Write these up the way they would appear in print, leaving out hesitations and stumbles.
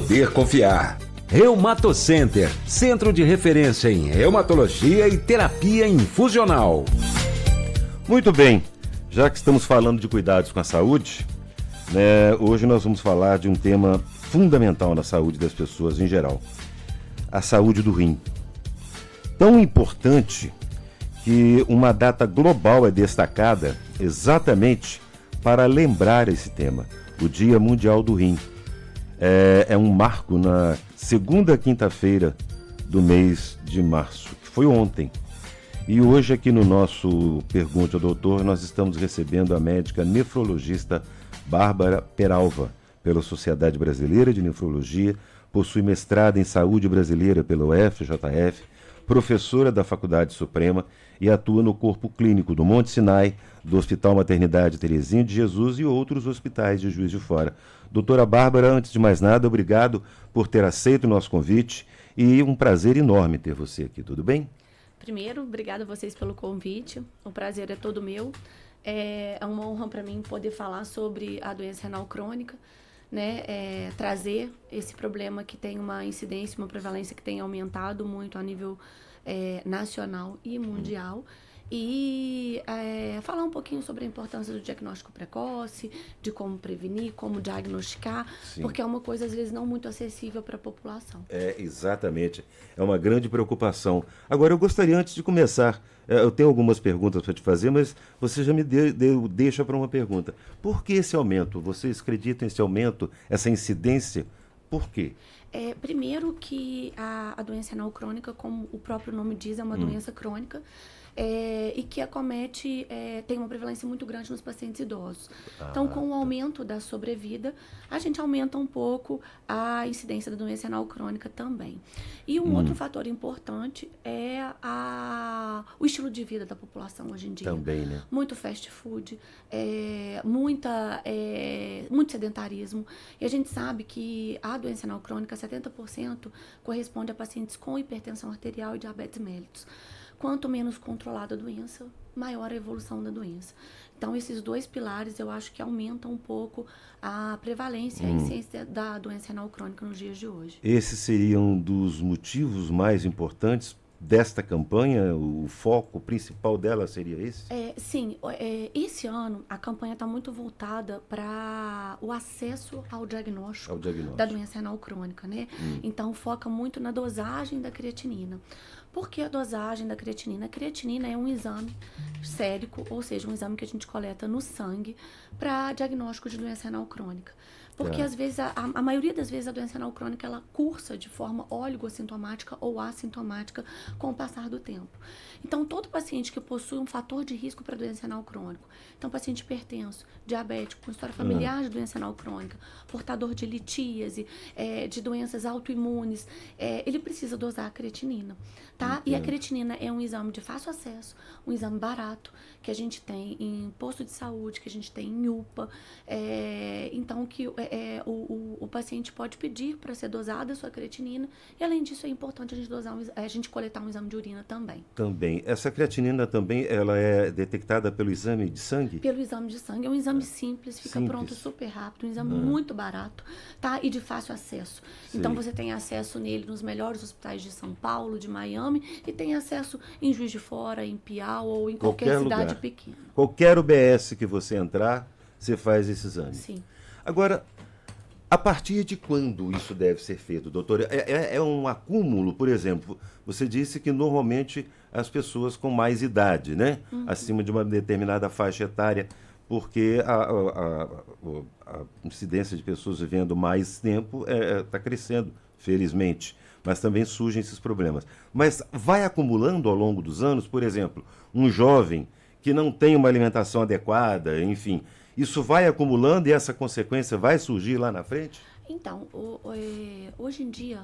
poder confiar. Reumato Center, centro de referência em reumatologia e terapia infusional. Muito bem, já que estamos falando de cuidados com a saúde, hoje nós vamos falar de um tema fundamental na saúde das pessoas em geral, a saúde do rim. Tão importante que uma data global é destacada exatamente para lembrar esse tema, o Dia Mundial do Rim. É um marco na segunda quinta-feira do mês de março, que foi ontem. E hoje aqui no nosso Pergunte ao Doutor, nós estamos recebendo a médica nefrologista Bárbara Peralva, pela Sociedade Brasileira de Nefrologia, possui mestrado em Saúde Brasileira pela UFJF, professora da Faculdade Suprema e atua no corpo clínico do Monte Sinai, do Hospital Maternidade Terezinha de Jesus e outros hospitais de Juiz de Fora. Doutora Bárbara, antes de mais nada, obrigado por ter aceito o nosso convite e um prazer enorme ter você aqui, tudo bem? Primeiro, obrigada a vocês pelo convite, o prazer é todo meu. É uma honra para mim poder falar sobre a doença renal crônica, né? Trazer esse problema que tem uma incidência, uma prevalência que tem aumentado muito a nível nacional e mundial. E falar um pouquinho sobre a importância do diagnóstico precoce, de como prevenir, como diagnosticar, Sim. Porque é uma coisa, às vezes, não muito acessível para a população. Exatamente. É uma grande preocupação. Agora, eu gostaria, antes de começar, eu tenho algumas perguntas para te fazer, mas você já me deixa para uma pergunta. Por que esse aumento? Vocês acreditam nesse aumento, essa incidência? Por quê? Primeiro que a doença renal crônica, como o próprio nome diz, é uma doença crônica, e que acomete, tem uma prevalência muito grande nos pacientes idosos. Então, com o aumento da sobrevida, a gente aumenta um pouco a incidência da doença renal crônica também. E um outro fator importante é o estilo de vida da população hoje em dia. Também, né? Muito fast food, muito sedentarismo. E a gente sabe que a doença renal crônica, 70%, corresponde a pacientes com hipertensão arterial e diabetes mellitus. Quanto menos controlada a doença, maior a evolução da doença. Então, esses dois pilares, eu acho que aumentam um pouco a prevalência e a incidência da doença renal crônica nos dias de hoje. Esse seria um dos motivos mais importantes desta campanha? O foco principal dela seria esse? Sim. Esse ano, a campanha está muito voltada para o acesso ao diagnóstico da doença renal crônica, né? Então, foca muito na dosagem da creatinina. Por que a dosagem da creatinina? A creatinina é um exame sérico, ou seja, um exame que a gente coleta no sangue para diagnóstico de doença renal crônica. Porque, às vezes, a maioria das vezes, a doença renal crônica, ela cursa de forma oligossintomática ou assintomática com o passar do tempo. Então, todo paciente que possui um fator de risco para doença renal crônica, então, paciente hipertenso, diabético, com história familiar de doença renal crônica, portador de litíase, de doenças autoimunes, ele precisa dosar a creatinina, tá? E a creatinina é um exame de fácil acesso, um exame barato, que a gente tem em posto de saúde, que a gente tem em UPA, então, que o paciente pode pedir para ser dosada a sua creatinina, e além disso é importante a gente coletar um exame de urina também. Também. Essa creatinina também, ela é detectada pelo exame de sangue? Pelo exame de sangue. É um exame simples, fica pronto super rápido, um exame muito barato, tá? E de fácil acesso. Sim. Então, você tem acesso nele nos melhores hospitais de São Paulo, de Miami, e tem acesso em Juiz de Fora, em Piau ou em qualquer cidade pequena. Qualquer UBS que você entrar, você faz esse exame. Sim. Agora, a partir de quando isso deve ser feito, doutora? É um acúmulo, por exemplo, você disse que normalmente as pessoas com mais idade, né? Acima de uma determinada faixa etária, porque a incidência de pessoas vivendo mais tempo está crescendo, felizmente, mas também surgem esses problemas. Mas vai acumulando ao longo dos anos, por exemplo, um jovem que não tem uma alimentação adequada, enfim, isso vai acumulando e essa consequência vai surgir lá na frente? Então, hoje em dia,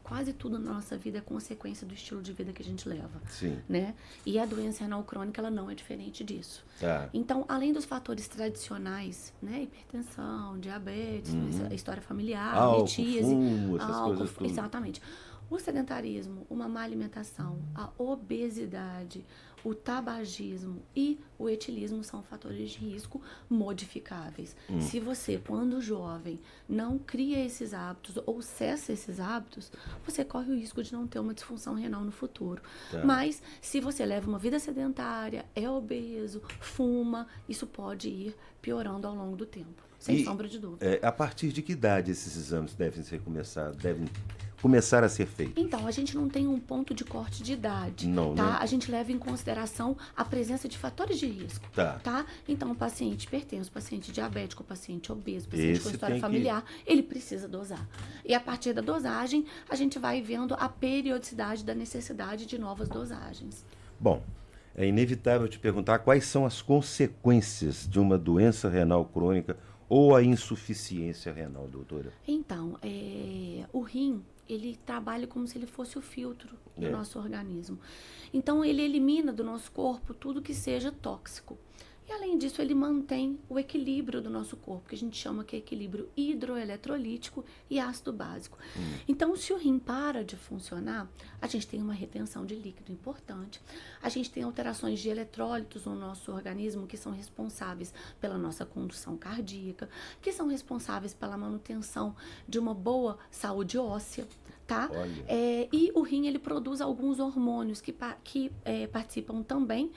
quase tudo na nossa vida é consequência do estilo de vida que a gente leva. Sim. Né? E a doença renal crônica, ela não é diferente disso. Tá. Então, além dos fatores tradicionais, né? Hipertensão, diabetes, história familiar, álcool, litíase, fumo, essas coisas tudo. Exatamente. O sedentarismo, uma má alimentação, a obesidade, o tabagismo e o etilismo são fatores de risco modificáveis. Se você, quando jovem, não cria esses hábitos ou cessa esses hábitos, você corre o risco de não ter uma disfunção renal no futuro. Tá. Mas, se você leva uma vida sedentária, é obeso, fuma, isso pode ir piorando ao longo do tempo, sem sombra de dúvida. A partir de que idade esses exames devem começar a ser feitos? Então, a gente não tem um ponto de corte de idade, não, tá? Né? A gente leva em consideração a presença de fatores de risco, tá? Então, o paciente hipertenso, o paciente diabético, o paciente obeso, o paciente com história familiar, ele precisa dosar. E a partir da dosagem, a gente vai vendo a periodicidade da necessidade de novas dosagens. Bom, é inevitável te perguntar quais são as consequências de uma doença renal crônica ou a insuficiência renal, doutora? Então, o rim, ele trabalha como se ele fosse o filtro do nosso organismo. Então, ele elimina do nosso corpo tudo que seja tóxico. E, além disso, ele mantém o equilíbrio do nosso corpo, que a gente chama que é equilíbrio hidroeletrolítico e ácido básico. Então, se o rim para de funcionar, a gente tem uma retenção de líquido importante. A gente tem alterações de eletrólitos no nosso organismo que são responsáveis pela nossa condução cardíaca, que são responsáveis pela manutenção de uma boa saúde óssea. Tá? E o rim, ele produz alguns hormônios que participam também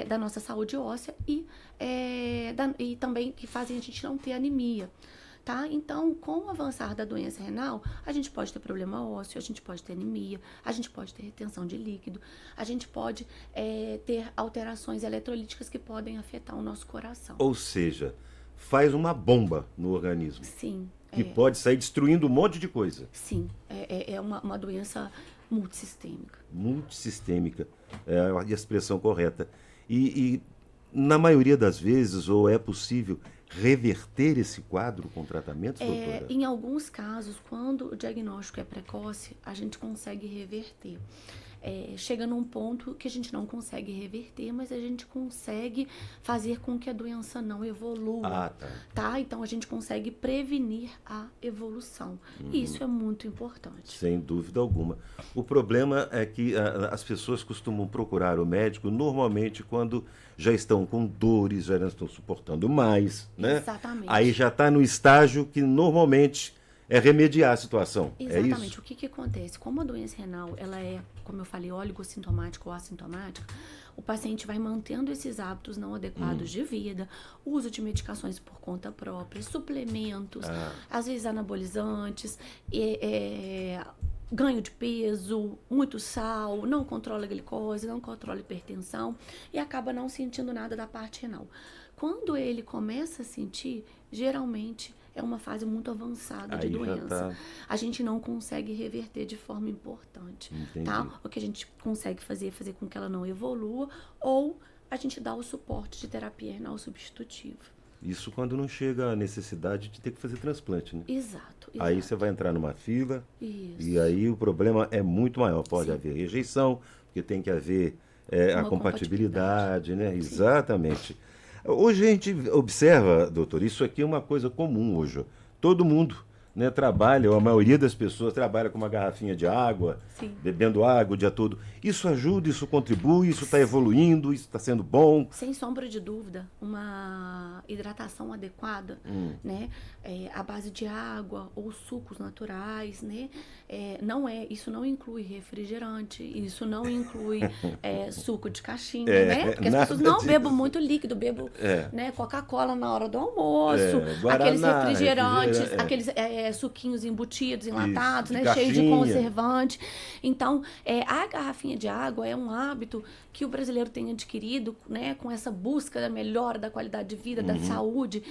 da nossa saúde óssea e também que fazem a gente não ter anemia. Tá? Então, com o avançar da doença renal, a gente pode ter problema ósseo, a gente pode ter anemia, a gente pode ter retenção de líquido, a gente pode ter alterações eletrolíticas que podem afetar o nosso coração. Ou seja, faz uma bomba no organismo. Sim. Que pode sair destruindo um monte de coisa. Sim, é uma doença multissistêmica. Multissistêmica, é a expressão correta. E na maioria das vezes, ou é possível reverter esse quadro com tratamentos, doutora? Em alguns casos, quando o diagnóstico é precoce, a gente consegue reverter. Chega num ponto que a gente não consegue reverter, mas a gente consegue fazer com que a doença não evolua. Tá? Então, a gente consegue prevenir a evolução. E isso é muito importante. Sem dúvida alguma. O problema é que as pessoas costumam procurar o médico normalmente quando já estão com dores, já não estão suportando mais, né? Exatamente. Aí já está no estágio que normalmente é remediar a situação. Exatamente. É isso? O que acontece? Como a doença renal, ela é, como eu falei, oligossintomática ou assintomática, o paciente vai mantendo esses hábitos não adequados de vida, uso de medicações por conta própria, suplementos, às vezes anabolizantes, ganho de peso, muito sal, não controla a glicose, não controla a hipertensão e acaba não sentindo nada da parte renal. Quando ele começa a sentir, geralmente é uma fase muito avançada de doença. A gente não consegue reverter de forma importante. Tá? O que a gente consegue fazer é fazer com que ela não evolua ou a gente dá o suporte de terapia renal substitutiva. Isso quando não chega a necessidade de ter que fazer transplante, né? Exato. Aí você vai entrar numa fila. Isso. E aí o problema é muito maior. Pode haver rejeição, porque tem que haver a compatibilidade, né? Sim. Exatamente. Hoje a gente observa, doutor, isso aqui é uma coisa comum hoje. Todo mundo, né, trabalha, ou a maioria das pessoas trabalha com uma garrafinha de água, bebendo água o dia todo. Isso ajuda, isso contribui, isso está evoluindo, isso está sendo bom? Sem sombra de dúvida, uma hidratação adequada, né, à base de água ou sucos naturais, né, isso não inclui refrigerante, isso não inclui suco de caixinha, né, porque as pessoas não bebam muito líquido, né, Coca-Cola na hora do almoço, aqueles refrigerantes, aqueles suquinhos embutidos, enlatados, né, cheios de conservante. Então, a garrafinha de água é um hábito que o brasileiro tem adquirido, né, com essa busca da melhora da qualidade de vida, da saúde,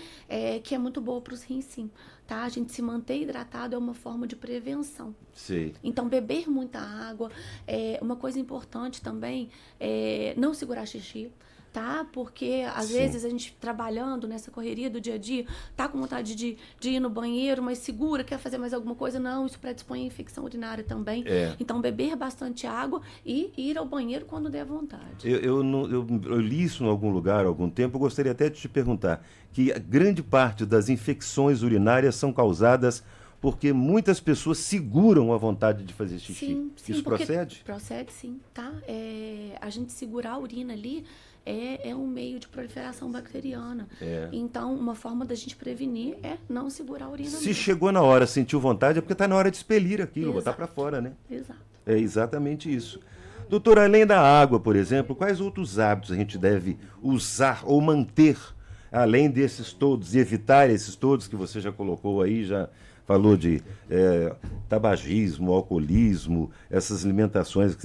que é muito boa para os rins, sim. Tá? A gente se manter hidratado é uma forma de prevenção. Sim. Então, beber muita água. Uma coisa importante também é não segurar xixi. Tá? Porque, às vezes, a gente trabalhando nessa correria do dia a dia, tá com vontade de ir no banheiro, mas segura, quer fazer mais alguma coisa? Não, isso predispõe a infecção urinária também. Então, beber bastante água e ir ao banheiro quando der vontade. Eu li isso em algum lugar há algum tempo, eu gostaria até de te perguntar que a grande parte das infecções urinárias são causadas porque muitas pessoas seguram a vontade de fazer xixi. Sim, Isso procede? Procede, sim, tá? A gente segurar a urina ali é um meio de proliferação bacteriana. Então, uma forma da gente prevenir é não segurar a urina. Se mesmo. chegou na hora, sentiu vontade, é porque está na hora de expelir aquilo, botar para fora, né? Exato. É exatamente isso. Doutora, além da água, por exemplo, quais outros hábitos a gente deve usar ou manter, além desses todos, e evitar esses todos que você já colocou aí, já falou de tabagismo, alcoolismo, essas alimentações,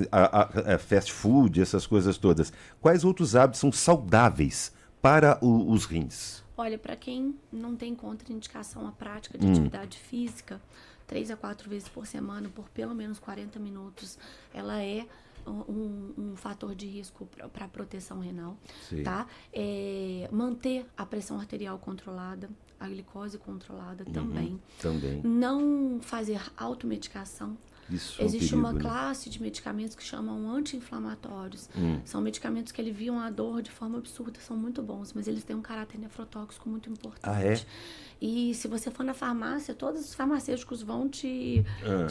fast food, essas coisas todas. Quais outros hábitos são saudáveis para os rins? Olha, para quem não tem contraindicação à prática de atividade física, 3 a 4 vezes por semana, por pelo menos 40 minutos, ela é um fator de risco para a proteção renal, tá? Manter a pressão arterial controlada, a glicose controlada também. Não fazer automedicação. Isso Existe é um perigo, uma classe de medicamentos que chamam anti-inflamatórios. São medicamentos que aliviam a dor de forma absurda, são muito bons, mas eles têm um caráter nefrotóxico muito importante. Ah, é? E se você for na farmácia, todos os farmacêuticos vão te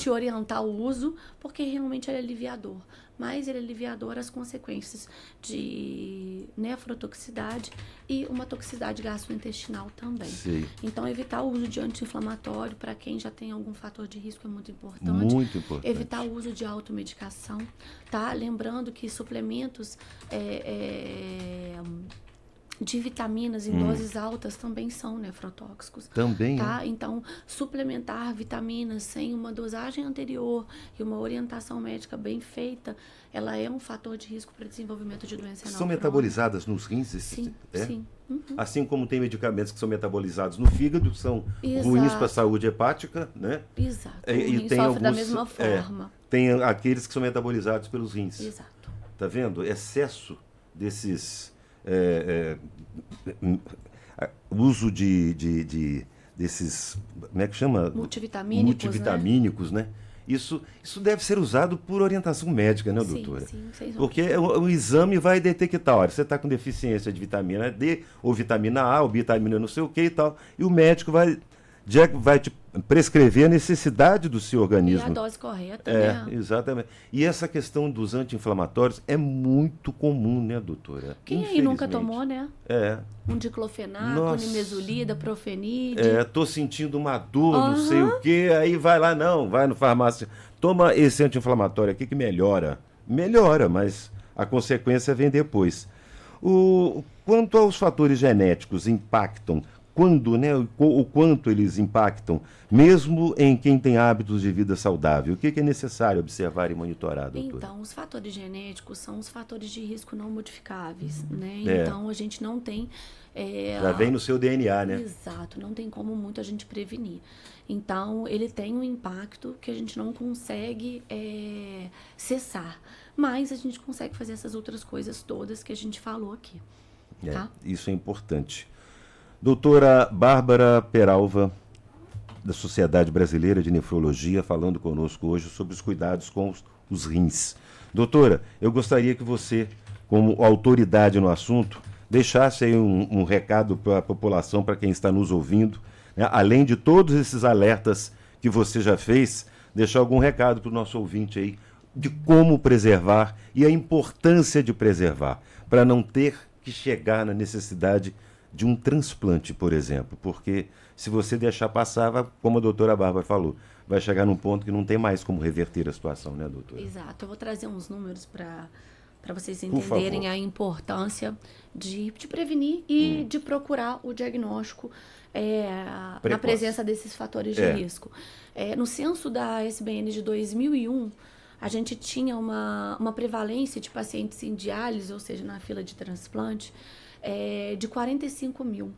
orientar o uso, porque realmente ele é aliviador. Mas ele é aliviador as consequências de nefrotoxicidade e uma toxicidade gastrointestinal também. Sim. Então, evitar o uso de anti-inflamatório para quem já tem algum fator de risco é muito importante. Muito importante. Evitar o uso de automedicação, tá? Lembrando que suplementos de vitaminas em doses altas também são nefrotóxicos. Também. Tá? Então, suplementar vitaminas sem uma dosagem anterior e uma orientação médica bem feita, ela é um fator de risco para desenvolvimento de doença renal. São metabolizadas nos rins? Sim, sim. Assim como tem medicamentos que são metabolizados no fígado, que são ruins para a saúde hepática, né? Exato. E tem sofre da alguns, mesma forma. Tem aqueles que são metabolizados pelos rins. Exato. Tá vendo? Excesso desses... uso desses... Como é que chama? Multivitamínicos, né? Isso deve ser usado por orientação médica, né, doutora? Sim, sem dúvida. Porque o exame vai detectar, olha, você está com deficiência de vitamina D, ou vitamina A, ou vitamina não sei o que e tal, e o médico vai te prescrever a necessidade do seu organismo. E a dose correta, né? Exatamente. E essa questão dos anti-inflamatórios é muito comum, né, doutora? Quem aí nunca tomou, né? Um diclofenaco, nimesulida, profenide. Tô sentindo uma dor, não sei o quê, aí vai lá, vai no farmácia, toma esse anti-inflamatório aqui que melhora. Melhora, mas a consequência vem depois. Quanto aos fatores genéticos impactam, o quanto eles impactam, mesmo em quem tem hábitos de vida saudável? O que é necessário observar e monitorar, doutora? Então, os fatores genéticos são os fatores de risco não modificáveis, né? Então, a gente não tem... Já vem no seu DNA, né? Exato, não tem como muito a gente prevenir. Então, ele tem um impacto que a gente não consegue cessar, mas a gente consegue fazer essas outras coisas todas que a gente falou aqui, tá? Isso é importante. Doutora Bárbara Peralva, da Sociedade Brasileira de Nefrologia, falando conosco hoje sobre os cuidados com os rins. Doutora, eu gostaria que você, como autoridade no assunto, deixasse aí um recado para a população, para quem está nos ouvindo, né? Além de todos esses alertas que você já fez, deixar algum recado para o nosso ouvinte aí de como preservar e a importância de preservar, para não ter que chegar na necessidade de um transplante, por exemplo, porque se você deixar passar, como a doutora Bárbara falou, vai chegar num ponto que não tem mais como reverter a situação, né, doutora? Exato. Eu vou trazer uns números para vocês entenderem a importância de prevenir e de procurar o diagnóstico na presença desses fatores de risco. No censo da SBN de 2001, a gente tinha uma prevalência de pacientes em diálise, ou seja, na fila de transplante, de 45 mil.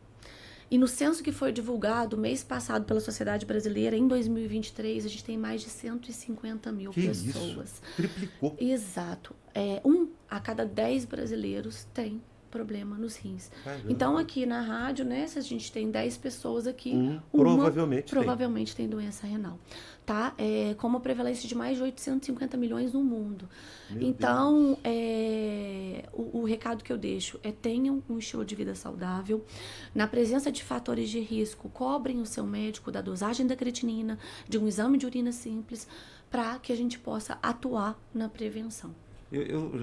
E no censo que foi divulgado mês passado pela Sociedade Brasileira, em 2023, a gente tem mais de 150 mil pessoas. Isso? Triplicou. Exato. 1 a cada 10 brasileiros tem problema nos rins. Então, aqui na rádio, né, se a gente tem 10 pessoas aqui, provavelmente tem doença renal. Tá? Com uma prevalência de mais de 850 milhões no mundo. Então, o recado que eu deixo é: tenham um estilo de vida saudável. Na presença de fatores de risco, cobrem o seu médico da dosagem da creatinina, de um exame de urina simples, para que a gente possa atuar na prevenção.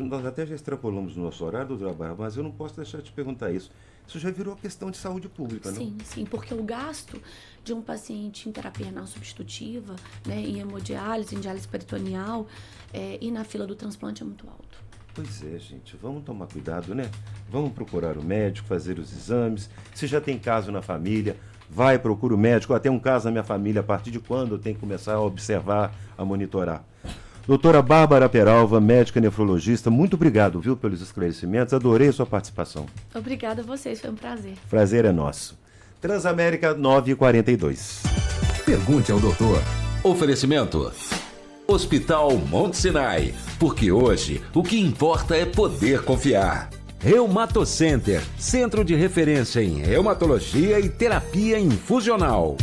Nós até já extrapolamos o nosso horário, doutora Bárbara, mas eu não posso deixar de te perguntar isso. Isso já virou questão de saúde pública, não? Sim, porque o gasto de um paciente em terapia renal substitutiva, né, em hemodiálise, em diálise peritoneal e na fila do transplante é muito alto. Pois é, gente, vamos tomar cuidado, né? Vamos procurar o médico, fazer os exames. Se já tem caso na família, vai, procura o médico. Até um caso na minha família, a partir de quando eu tenho que começar a observar, a monitorar. Doutora Bárbara Peralva, médica nefrologista, muito obrigado, viu, pelos esclarecimentos. Adorei a sua participação. Obrigada a vocês, foi um prazer. Prazer é nosso. Transamérica 9h42. Pergunte ao doutor. Oferecimento: Hospital Monte Sinai. Porque hoje o que importa é poder confiar. Reumatocenter, centro de referência em reumatologia e terapia infusional.